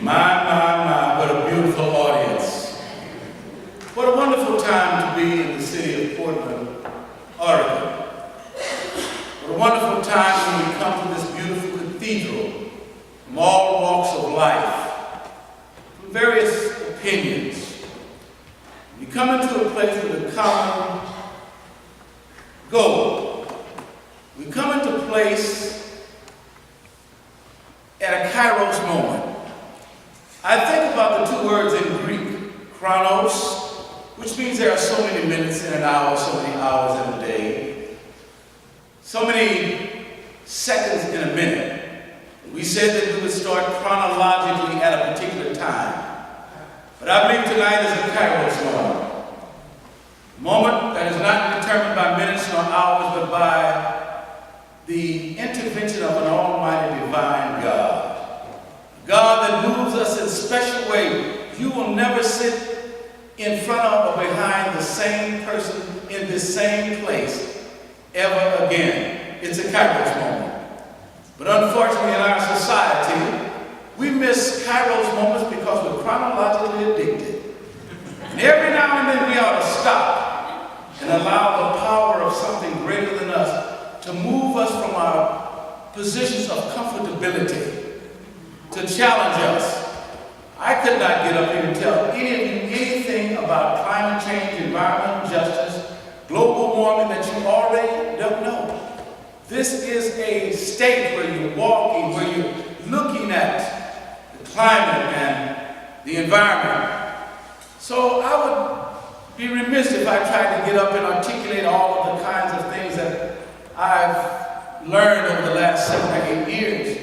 My, what a beautiful audience. What a wonderful time to be in the city of Portland, Oregon. What a wonderful time when we come to this beautiful cathedral from all walks of life, from various opinions. We come into a place with a common goal. We come into a place at a kairos moment. I think about the two words in Greek, chronos, which means there are so many minutes in an hour, so many hours in a day, so many seconds in a minute. We said that we would start chronologically at a particular time. But I believe tonight is a kairos moment. A moment that is not determined by minutes nor hours, but by the intervention of an almighty divine God. God that moves us in a special way. You will never sit in front of or behind the same person in this same place ever again. It's a kairos moment. But unfortunately in our society, we miss kairos moments because we're chronologically addicted. And every now and then we ought to stop and allow the power of something greater than us to move us from our positions of comfortability, to challenge us. I could not get up here and tell any of you anything about climate change, environmental justice, global warming that you already don't know. This is a state where you're walking, where you're looking at the climate and the environment. So I would be remiss if I tried to get up and articulate all of the kinds of things that I've learned over the last 7 or 8 years.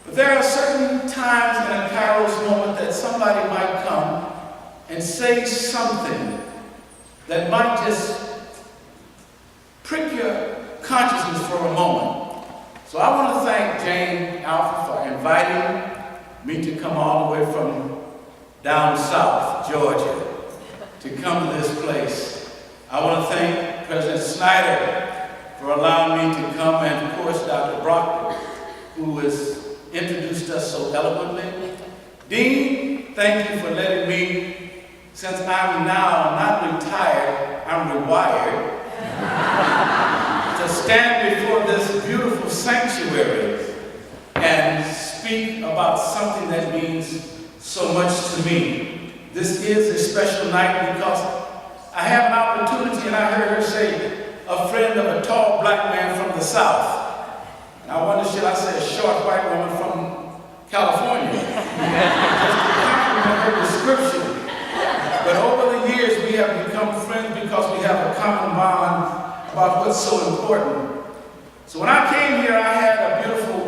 But there are certain times in a kairos moment that somebody might come and say something that might just prick your consciousness for a moment. So I want to thank Jane Alpha for inviting me to come all the way from down south, Georgia, to come to this place. I want to thank President Snyder for allowing me to come, and of course Dr. Brock, who has introduced us so eloquently. Dean, thank you for letting me, since I'm now not retired, I'm rewired, to stand before this beautiful sanctuary and speak about something that means so much to me. This is a special night because I have an opportunity, and I heard her say, a friend of a tall black man from the South. And I wonder, should I say a short white woman from California? Just to compliment her description. But over the years, we have become friends because we have a common bond about what's so important. So when I came here, I had a beautiful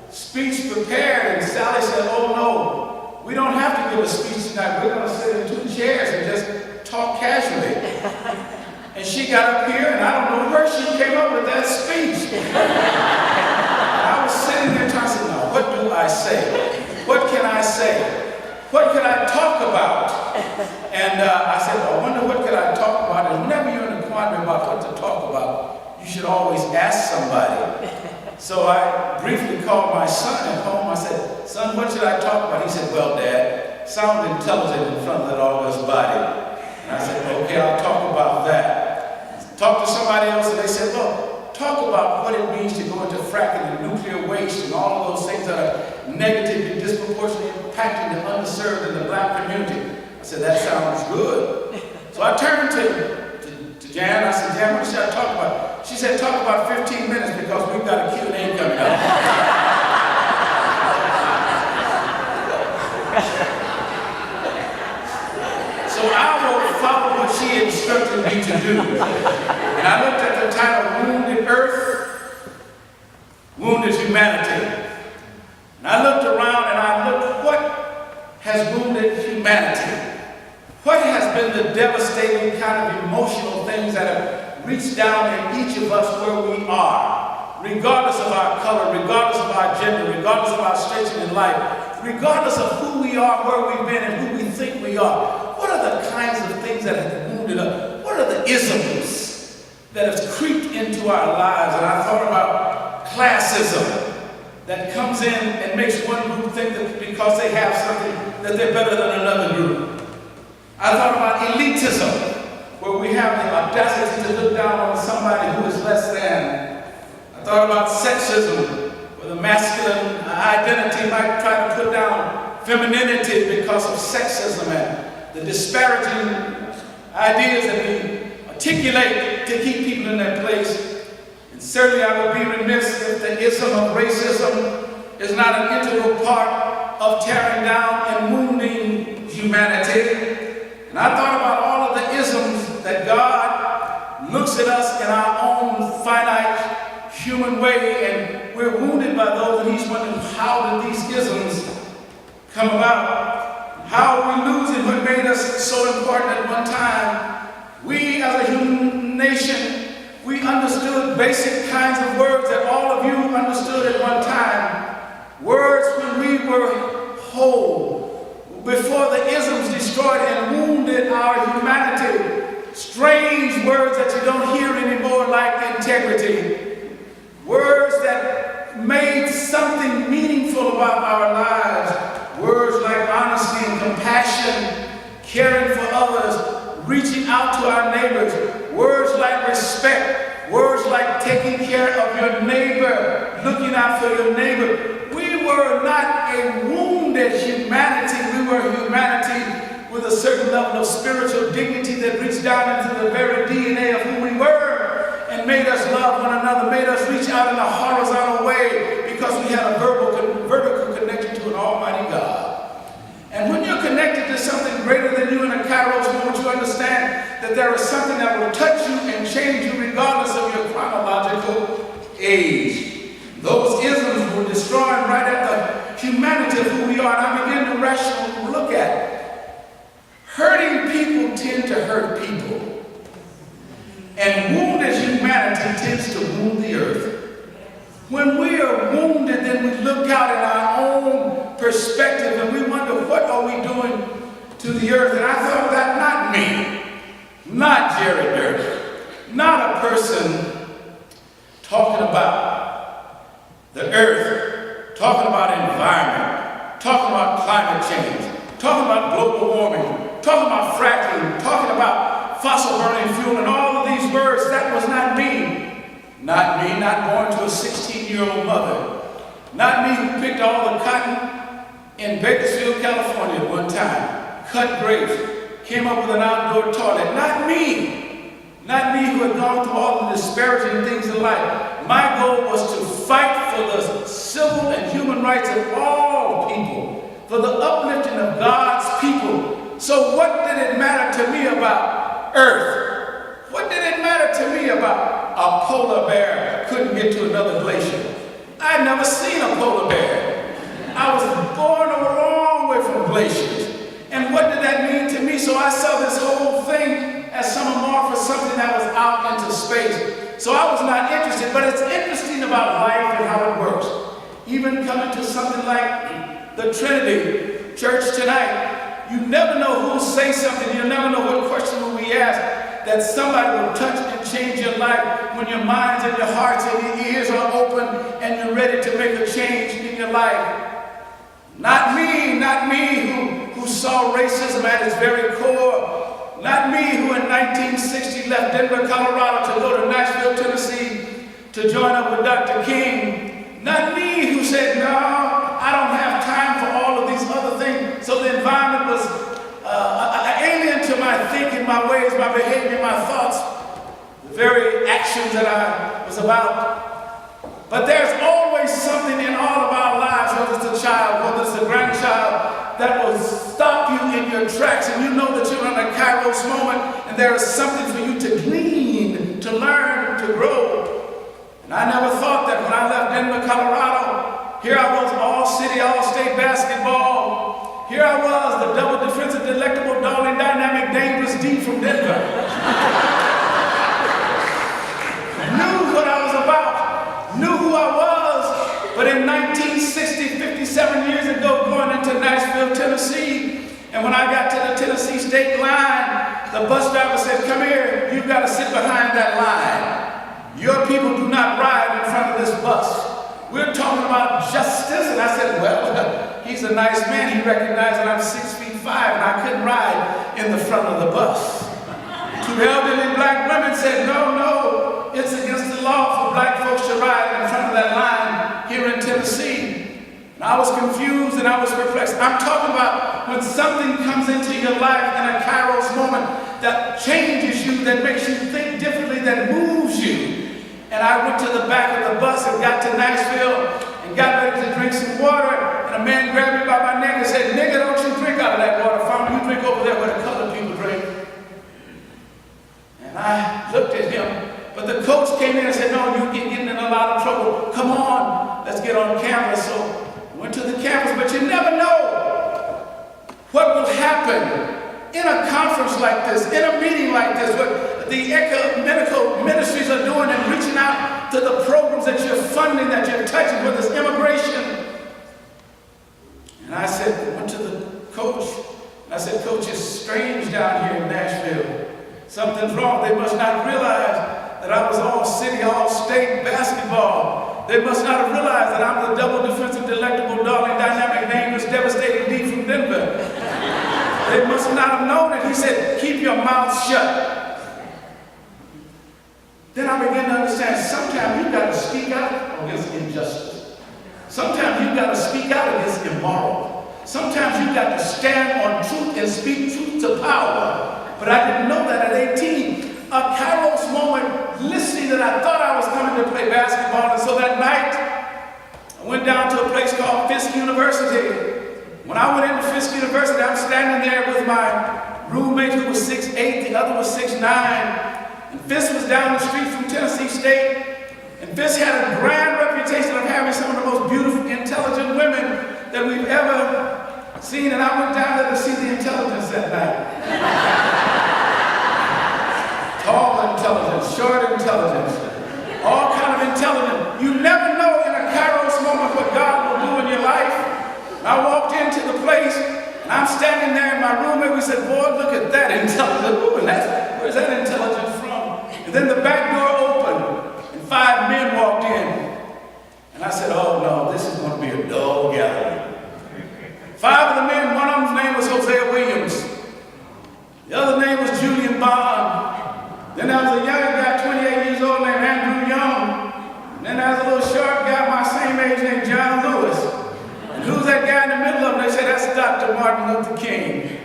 speech prepared, and Sally said, oh no, we don't have to give a speech tonight. We're going to sit in 2 chairs and just talk casually. And she got up here, and I don't know where she came up with that speech. I was sitting there trying to say, now, what do I say? What can I say? What can I talk about? And I said, well, I wonder what could I talk about? And whenever you're in a quandary about what to talk about, you should always ask somebody. So I briefly called my son at home. I said, son, what should I talk about? He said, well, Dad, sound intelligent in front of that august body. And I said, okay, I'll talk about that. Talk to somebody else, and they said, look, talk about what it means to go into fracking and nuclear waste and all of those things that are negatively, disproportionately impacting the underserved and the black community. I said, that sounds good. So I turned to Jan. I said, Jan, what should I talk about? She said, talk about 15 minutes because we've got a Q&A coming up. So I will follow what she instructed me to do. And I looked at the title, Wounded Earth, Wounded Humanity. And I looked around and I looked, what has wounded humanity? What has been the devastating kind of emotional things that have reached down in each of us where we are, regardless of our color, regardless of our gender, regardless of our station in life, regardless of who we are, where we've been, and who we think we are. What are the kinds of things that have wounded us? What are the isms that have creeped into our lives? And I thought about classism, that comes in and makes one group think that because they have something that they're better than another group. I thought about elitism, where we have the audacity to look down on somebody who is less than. I thought about sexism, where the masculine identity might try to put down femininity because of sexism and the disparaging ideas that we articulate to keep people in their place. And certainly I would be remiss if the ism of racism is not an integral part of tearing down and wounding humanity. And I thought about all of the isms that God looks at us in our own finite human way, and we're wounded by those, and he's wondering, how did these isms come about? How are we losing what made us so important at one time? We as a human nation, we understood basic kinds of words that all of you understood at one time. Words when we were whole, before the isms destroyed and wounded our humanity. Strange words that you don't hear anymore, like integrity. Words that made something meaningful about our lives. Words like honesty and compassion, caring for others, reaching out to our neighbors. Words like respect. Words like taking care of your neighbor, looking out for your neighbor. We were not a wounded humanity. We were humanity with a certain level of spiritual dignity that reached down into the very DNA of who we were and made us love one another, made us reach out in a horizontal way because we had a vertical connection to an almighty God. And when you're connected to something greater than you in a Kairos moment, you understand that there is something that will touch you and change you regardless of your chronological age. Those isms were destroying right at the humanity of who we are. And I begin to rationally look at it. Hurting people tend to hurt people. And wounded humanity tends to wound the earth. When we are wounded, then we look out at our own perspective and we wonder, what are we doing to the earth? And I thought that not me, not Gerald, not a person talking about the earth, talking about environment, talking about climate change, talking about global warming, talking about fracking, talking about fossil burning fuel, and all of these words. That was not me. Not me, not born to a 16-year-old mother. Not me who picked all the cotton in Bakersfield, California at one time, cut grapes, came up with an outdoor toilet. Not me. Not me who had gone through all the disparaging things in life. My goal was to fight for the civil and human rights of all people, for the uplifting of God's people. So what did it matter to me about Earth? What did it matter to me about a polar bear couldn't get to another glacier? I'd never seen a polar bear. I was born a long way from glaciers. And what did that mean to me? So I saw this whole thing as some amorphous, something that was out into space. So I was not interested, but it's interesting about life and how it works. Even coming to something like the Trinity Church tonight, you never know who will say something, you never know what question will be asked, that somebody will touch and change your life when your minds and your hearts and your ears are open and you're ready to make a change in your life. Not me who saw racism at its very core. Not me who in 1960 left Denver, Colorado to go to Nashville, Tennessee to join up with Dr. King. Not me who said, no, I don't have time for all of these other things. So the environment was alien to my thinking, my ways, my behavior, my thoughts, the very actions that I was about. But there's always something in all of our lives, whether it's a child, whether it's a grandchild, that will stop you in your tracks, and you know that you're in a Kairos moment, and there is something for you to glean, to learn, to grow. And I never thought that when I left Denver, Colorado, here I was, all-city, all-state basketball. Here I was, the double defensive, delectable, darling, dynamic, dangerous D from Denver. Knew what I was about, knew who I was, but in 1960, 57 years ago, going into Nashville, Tennessee, and when I got to the Tennessee state line, the bus driver said, come here, you've got to sit behind that line. Your people do not ride in front of this bus. we're talking about justice. And I said, well, he's a nice man. He recognized that I'm 6'5" and I couldn't ride in the front of the bus. Two elderly black women said, no, it's against the law for black folks to ride in front of that line here in Tennessee. And I was confused and I was perplexed. I'm talking about when something comes into your life in a Kairos moment that changes you, that makes you think differently, that moves you. And I went to the back of the bus and got to Nashville and got ready to drink some water. And a man grabbed me by my neck and said, nigga, don't you drink out of that water fountain. You drink over there where the colored people drink. And I looked at him. But the coach came in and said, no, you're getting in a lot of trouble. Come on, let's get on campus. So I went to the campus, but you never know what will happen in a conference like this, in a meeting like this, what the ecumenical ministries are doing and reaching out to the programs that you're funding, that you're touching, whether it's immigration. And I said, went to the coach, and I said, Coach, it's strange down here in Nashville. Something's wrong. They must not realize that I was all city, all state basketball. They must not have realized that I'm the double defensive, delectable, darling, dynamic, nameless, devastating D from Denver. They must not have known it. He said, keep your mouth shut. Then I began to understand sometimes you've got to speak out against injustice. Sometimes you've got to speak out against immoral. Sometimes you've got to stand on truth and speak truth to power. But I didn't know that at 18. A Kairos moment, listening that I thought I was coming to play basketball. And so that night, I went down to a place called Fisk University. When I went into Fisk University, I'm standing there with my roommate who was 6'8", the other was 6'9". And Fisk was down the street from Tennessee State. And Fisk had a grand reputation of having some of the most beautiful, intelligent women that we've ever seen. And I went down there to see the intelligence that night. Tall intelligence, short intelligence, all kind of intelligence. You never know in a Kairos moment what God will do in your life. And I walked into the place, and I'm standing there in my room, and we said, boy, look at that intelligence. Ooh, and where's that intelligence from? And then the back door opened, and 5 men walked in. And I said, oh no, this is going to be a dull gathering. 5 of the men, one of them's name was Hosea Williams. The other name was Julian Bond. Then there was a young guy, 28 years old, named Andrew Young. And then there was a little short guy, my same age, named John Lewis. And who's that guy in the middle of them? They said, that's Dr. Martin Luther King.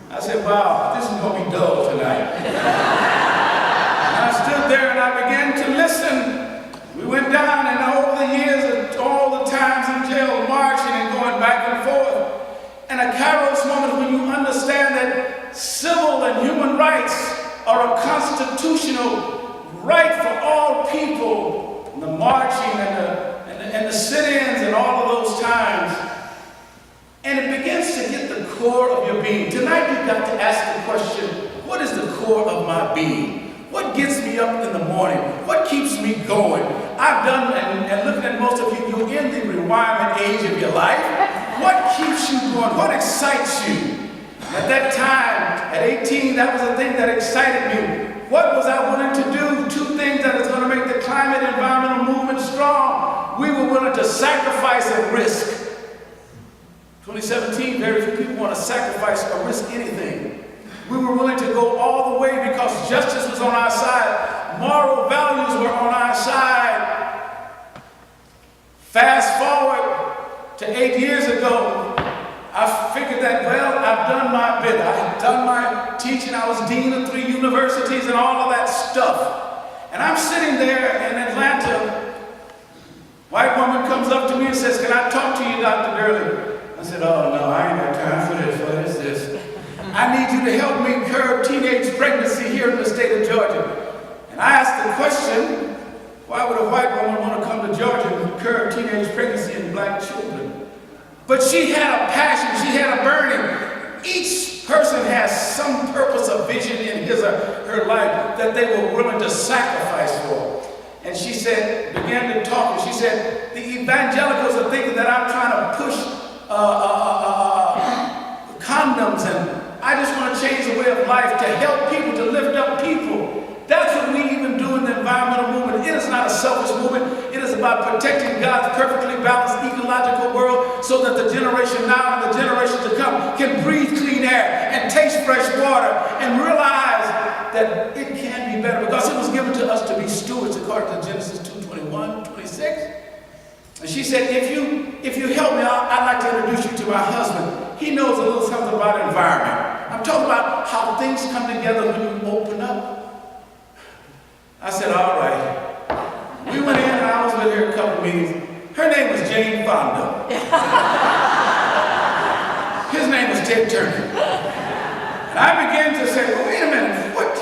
I said, wow, this is going to be dull tonight. And I stood there and I began to listen. We went down, and over the years, all the times in jail, marching and going back and forth. And a Kairos moment when you understand that civil and human rights are a constitutional right for all people. And the marching and the sit-ins and all of those times. And it begins to get the core of your being. Tonight you've got to ask the question, what is the core of my being? What gets me up in the morning? What keeps me going? I've done, and looking at most of you, you're in the rewirement age of your life. What keeps you going? What excites you? At that time, at 18, that was the thing that excited me. What was I willing to do? 2 things that is going to make the climate environmental movement strong. We were willing to sacrifice and risk. 2017, very few people want to sacrifice or risk anything. We were willing to go all the way because justice was on our side. Moral values were on our side. Fast forward to 8 years ago, I figured that, well, I've done my bit. I've done my teaching. I was dean of 3 universities and all of that stuff. And I'm sitting there in Atlanta. White woman comes up to me and says, can I talk to you, Dr. Durley? I said, oh, no, I ain't got time for this. What is this? I need you to help me curb teenage pregnancy here in the state of Georgia. And I asked the question, why would a white woman want to come to Georgia and curb teenage pregnancy in black children? But she had a passion, she had a burning. Each person has some purpose or vision in his or her life that they were willing to sacrifice for. And she said, began to talk, and she said, the evangelicals are thinking that I'm trying to push condoms, and I just want to change the way of life to help people, to lift up people. That's what we even do in the environmental movement. It is not a selfish movement. It is about protecting God's perfectly balanced ecological world so that the generation now and the generation to come can breathe clean air and taste fresh water and realize that it can be better because it was given to us to be stewards according to Genesis 2:21-26. And she said, if you help me, I'd like to introduce you to my husband. He knows a little something about environment. I'm talking about how things come together when you open up. I said, all right. We went in and I was with her a couple of meetings. Her name was Jane Fonda. His name was Ted Turner. And I began to say, well, wait a minute, what?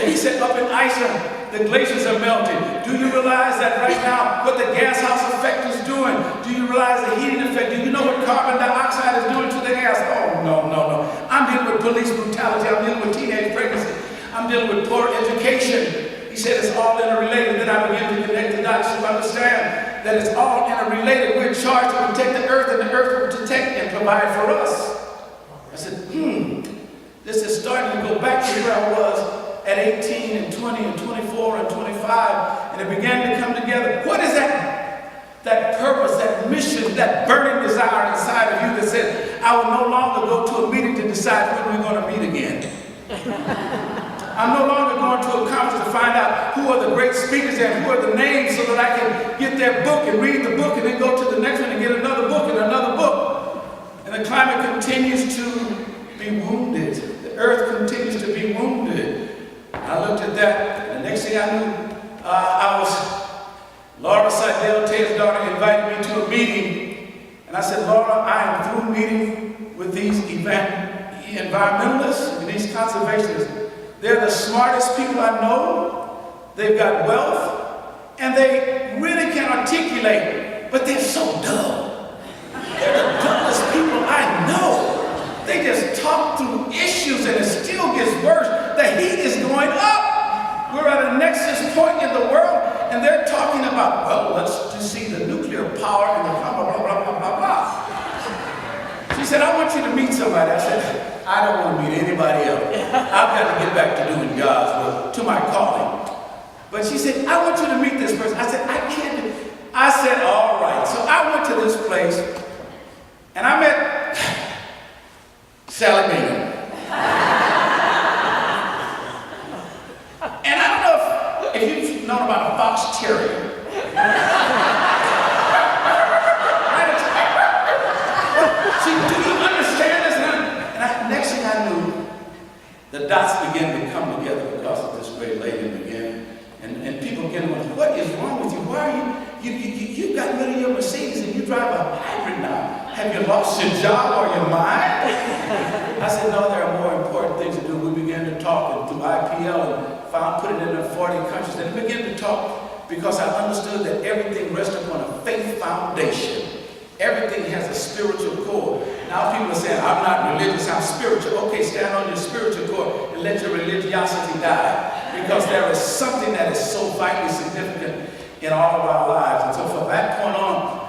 He said, up in Iceland, the glaciers are melting. Do you realize that right now what the gas house effect is doing? Do you realize the heating effect? Do you know what carbon dioxide is doing to the gas? Oh, no. I'm dealing with police brutality. I'm dealing with teenage pregnancy. I'm dealing with poor education. He said it's all interrelated. Then I began to connect the dots to understand that it's all interrelated. We're charged to protect the earth, and the earth will protect and provide for us. I said, this is starting to go back to where I was at 18 and 20 and 24 and 25, and it began to come together. What is that purpose, that mission, that burning desire inside of you that says, I will no longer go to a meeting to decide when we're going to meet again. I'm no longer going to a conference to find out who are the great speakers and who are the names so that I can get their book and read the book and then go to the next one and get another book and another book. And the climate continues to be wounded. The earth continues to be wounded. I looked at that, and the next thing I knew, Laura Seidel, Ted's daughter, invited me to a meeting. And I said, Laura, I am through meeting with these environmentalists and these conservationists. They're the smartest people I know. They've got wealth, and they really can articulate, but they're so dull. They're the dullest people I know. They just talk through issues, and it still gets worse. The heat is going up. We're at a nexus point in the world, and they're talking about, well, let's just see the nuclear power and the blah, blah, blah, blah, blah, blah. She said, I want you to meet somebody. I said, I don't want to meet anybody else. I've got to get back to doing God's will, to my calling. But she said, I want you to meet this person. I said, I can't. I said, all right. So I went to this place, and I met Sally Bingham. And I don't know if you've known about a fox terrier. See, do you understand this? And next thing I knew, the dots began to come together because of this great lady began. And people began to wonder, what is wrong with you? Why are you got rid of your Mercedes and you drive a hybrid now. Have you lost your job or your mind? I said, no, there are more important things to do. We began to talk and through IPL and put it in 40 countries. And we began to talk because I understood that everything rests upon a faith foundation. Everything has a spiritual core. Now people are saying, I'm not religious, I'm spiritual. Okay, stand on your spiritual core and let your religiosity die. Because there is something that is so vitally significant in all of our lives. And so from that point on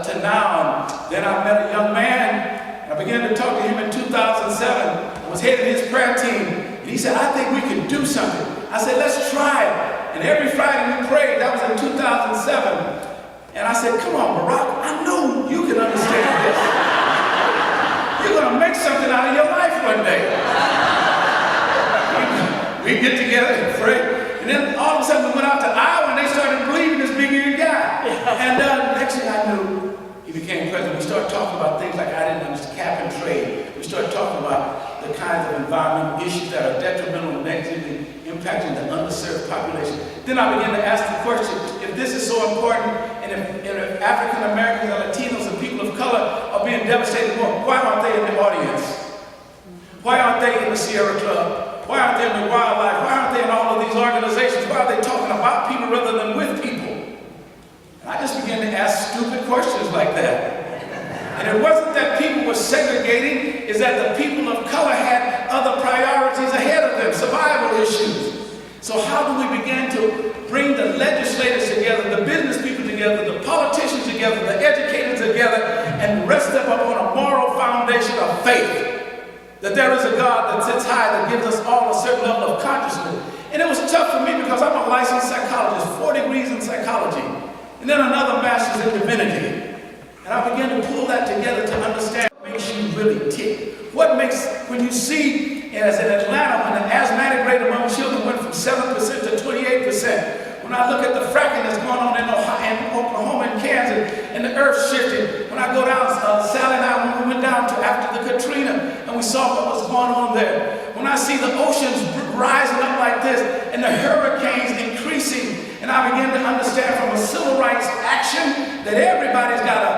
to now, then I met a young man. I began to talk to him in 2007. I was heading his prayer team. And he said, I think we can do something. I said, let's try it. And every Friday we prayed. That was in 2007. And I said, come on, Barack, I know you can understand this. You're going to make something out of your life one day. We get together and pray. And then all of a sudden we went out to Iowa and they started believing this big-eared guy. And next thing I knew, he became president. We started talking about things like I didn't understand cap and trade. We started talking about the kinds of environmental issues that are detrimental and negatively impacting the underserved population. Then I began to ask the question, if this is so important, and if African Americans and Latinos and people of color are being devastated more, why aren't they in the audience? Why aren't they in the Sierra Club? Why aren't they in the wildlife? Why aren't they in all of these organizations? Why are they talking about people rather than with people? And I just began to ask stupid questions like that. And it wasn't that people were segregating, it's that the people of color had other priorities ahead of them, survival issues. So how do we begin to bring the legislators together, the business people together, the politicians together, the educators together, and rest them up on a moral foundation of faith? That there is a God that sits high, that gives us all a certain level of consciousness. And it was tough for me because I'm a licensed psychologist, 4 degrees in psychology. and then another master's in divinity. And I began to pull that together to understand what makes you really tick. What makes, when you see, as in Atlanta, when the asthmatic rate among children went from 7% to 28%, when I look at the fracking that's going on in Oklahoma and Kansas, and the earth shifted, when I go down, Sally and I, when we went down to after the Katrina, and we saw what was going on there, when I see the oceans rising up like this, and the hurricanes increasing, and I begin to understand from a civil rights action that everybody's got a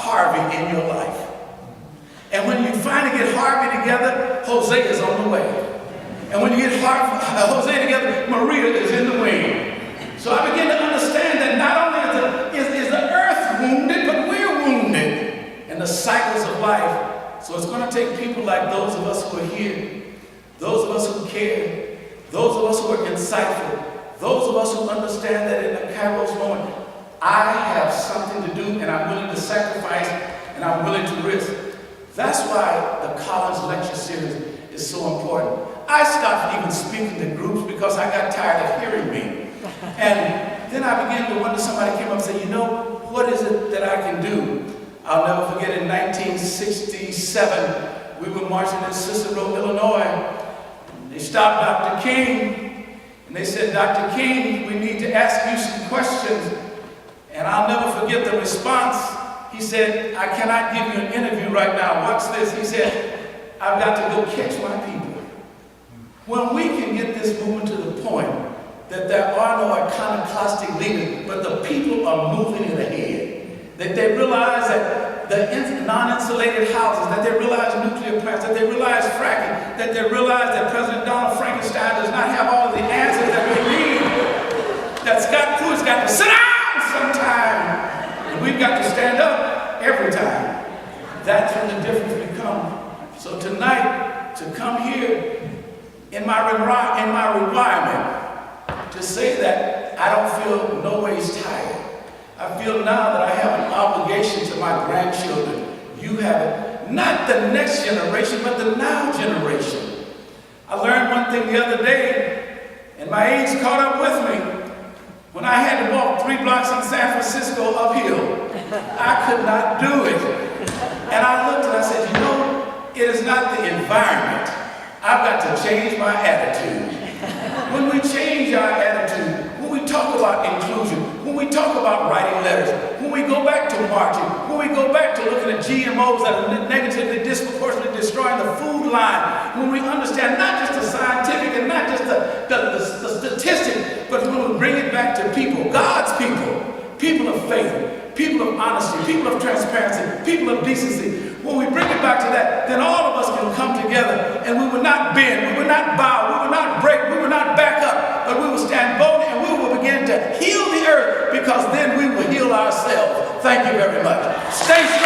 Harvey in your life. And when you finally get Harvey together, Hosea is on the way. And when you get Hosea together, Maria is in the wing. So I begin to understand that not only is the earth wounded, but we're wounded in the cycles of life. So it's going to take people like those of us who are here, those of us who care, those of us who are insightful, those of us who understand that in the Kairos moment, I have something to do and I'm willing to sacrifice and I'm willing to risk. That's why the Collins Lecture Series is so important. I stopped even speaking to groups because I got tired of hearing me. And then I began to wonder, somebody came up and said, you know, what is it that I can do? I'll never forget in 1967, we were marching in Cicero, Illinois. They stopped Dr. King, and they said, Dr. King, we need to ask you some questions. And I'll never forget the response. He said, I cannot give you an interview right now. Watch this. He said, I've got to go catch my people. When we can get this movement to the point that there are no iconoclastic leaders, but the people are moving it ahead, that they realize that the non-insulated houses, that they realize nuclear plants, that they realize fracking, that they realize that President Donald Frankenstein does not have all of the answers that we need, that Scott Pruitt's got to sit down sometime, and we've got to stand up every time. That's when the difference becomes. So tonight, to come here in my requirement, to say that I don't feel no ways tired. I feel now that I have an obligation to my grandchildren. You have it. Not the next generation, but the now generation. I learned one thing the other day, and my age caught up with me. When I had to walk 3 blocks in San Francisco uphill, I could not do it. And I looked and I said, you know, it is not the environment. I've got to change my attitude. When we change our attitude, when we talk about inclusion, when we talk about writing letters, when we go back to marching, when we go back to looking at GMOs that are negatively, disproportionately destroying the food line, when we understand not just the scientific and not just the statistic, but when we bring it back to people, God's people, people of faith, people of honesty, people of transparency, people of decency. When we bring it back to that, then all of us can come together and we will not bend, we will not bow, we will not break, we will not back up, but we will stand boldly and we will begin to heal the earth, because then we will heal ourselves. Thank you very much. Stay strong.